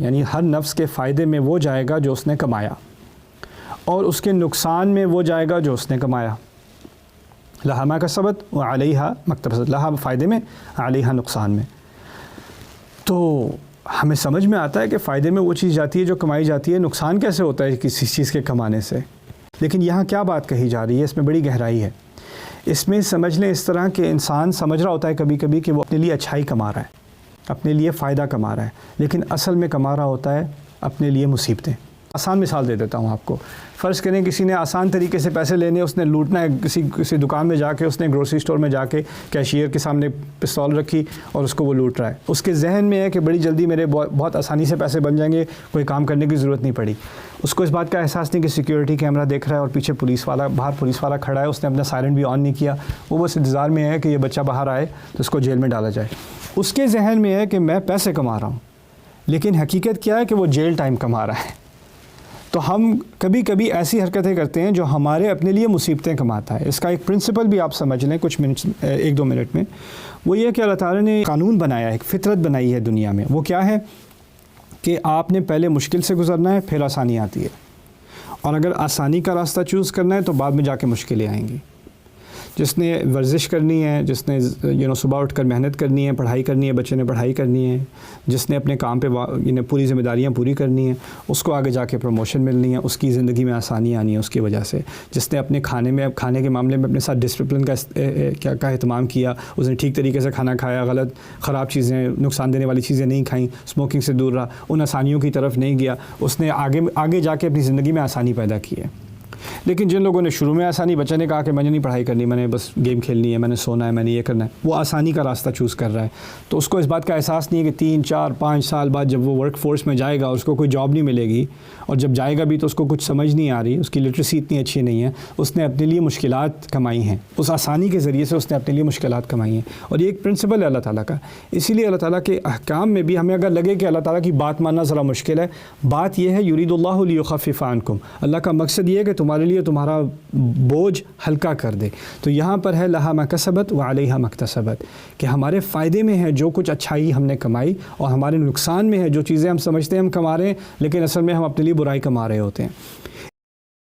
یعنی ہر نفس کے فائدے میں وہ جائے گا جو اس نے کمایا، اور اس کے نقصان میں وہ جائے گا جو اس نے کمایا۔ لہا ما کسبت وعلیہا ما اکتسبت، لہا فائدے میں، علیہا نقصان میں۔ تو ہمیں سمجھ میں آتا ہے کہ فائدے میں وہ چیز جاتی ہے جو کمائی جاتی ہے، نقصان کیسے ہوتا ہے کسی چیز کے کمانے سے۔ لیکن یہاں کیا بات کہی جا رہی ہے، اس میں بڑی گہرائی ہے۔ اس میں سمجھ لیں اس طرح کہ انسان سمجھ رہا ہوتا ہے کبھی کبھی کہ وہ اپنے لیے اچھائی کما رہا ہے، اپنے لیے فائدہ کما رہا ہے، لیکن اصل میں کما رہا ہوتا ہے اپنے لیے مصیبتیں۔ آسان مثال دے دیتا ہوں آپ کو۔ فرض کریں کسی نے آسان طریقے سے پیسے لینے، اس نے لوٹنا ہے، کسی دکان میں جا کے، اس نے گروسری اسٹور میں جا کے کیشیئر کے سامنے پستول رکھی اور اس کو وہ لوٹ رہا ہے۔ اس کے ذہن میں ہے کہ بڑی جلدی میرے بہت آسانی سے پیسے بن جائیں گے، کوئی کام کرنے کی ضرورت نہیں پڑی۔ اس کو اس بات کا احساس نہیں کہ سیکیورٹی کیمرہ دیکھ رہا ہے اور پیچھے باہر پولیس والا کھڑا ہے، اس نے اپنا سائرن بھی آن نہیں کیا، وہ بس انتظار میں ہے کہ یہ بچہ باہر آئے تو اس کو جیل میں ڈالا جائے۔ اس کے ذہن میں ہے کہ میں پیسے کما رہا ہوں، لیکن حقیقت کیا ہے کہ وہ جیل ٹائم کما رہا ہے۔ تو ہم کبھی کبھی ایسی حرکتیں کرتے ہیں جو ہمارے اپنے لیے مصیبتیں کماتا ہے۔ اس کا ایک پرنسپل بھی آپ سمجھ لیں کچھ منٹ، ایک دو منٹ میں، وہ یہ کہ اللہ تعالیٰ نے قانون بنایا ہے، ایک فطرت بنائی ہے دنیا میں۔ وہ کیا ہے کہ آپ نے پہلے مشکل سے گزرنا ہے، پھر آسانی آتی ہے، اور اگر آسانی کا راستہ چوز کرنا ہے تو بعد میں جا کے مشکلیں آئیں گی۔ جس نے ورزش کرنی ہے، جس نے صبح اٹھ کر محنت کرنی ہے، پڑھائی کرنی ہے، بچے نے پڑھائی کرنی ہے، جس نے اپنے کام پہ پوری ذمہ داریاں پوری کرنی ہیں، اس کو آگے جا کے پروموشن ملنی ہے، اس کی زندگی میں آسانی آنی ہے اس کی وجہ سے۔ جس نے اپنے کھانے کے معاملے میں اپنے ساتھ ڈسپلن کا اہتمام کیا، اس نے ٹھیک طریقے سے کھانا کھایا، خراب چیزیں، نقصان دینے والی چیزیں نہیں کھائیں، اسموکنگ سے دور رہا، ان آسانیوں کی طرف نہیں گیا، اس نے آگے جا کے اپنی زندگی میں آسانی پیدا کی ہے۔ لیکن جن لوگوں نے شروع میں آسانی، بچے نے کہا کہ میں نے نہیں پڑھائی کرنی، میں نے بس گیم کھیلنی ہے، میں نے سونا ہے، میں نے یہ کرنا ہے، وہ آسانی کا راستہ چوز کر رہا ہے، تو اس کو اس بات کا احساس نہیں ہے کہ 3 4 5 سال بعد جب وہ ورک فورس میں جائے گا اس کو کوئی جاب نہیں ملے گی، اور جب جائے گا بھی تو اس کو کچھ سمجھ نہیں آ رہی، اس کی لٹریسی اتنی اچھی نہیں ہے، اس نے اپنے لیے مشکلات کمائی ہیں، اس آسانی کے ذریعے سے اس نے اپنے لیے مشکلات کمائی ہیں۔ اور یہ ایک پرنسپل ہے اللہ تعالیٰ کا۔ اسی لیے اللہ تعالیٰ کے احکام میں بھی ہمیں اگر لگے کہ اللہ تعالیٰ کی بات ماننا ذرا مشکل ہے، بات یہ ہے یرید اللہ لیخفف عنکم، اللہ کا مقصد یہ ہے کہ تمہارے لیے تمہارا بوجھ ہلکا کر دے۔ تو یہاں پر ہے لہا ما کسبت وعلیہا ما اکتسبت، کہ ہمارے فائدے میں ہے جو کچھ اچھائی ہم نے کمائی، اور ہمارے نقصان میں ہے جو چیزیں ہم سمجھتے ہیں ہم کما رہے ہیں لیکن اصل میں ہم اپنے لیے برائی کما رہے ہوتے ہیں۔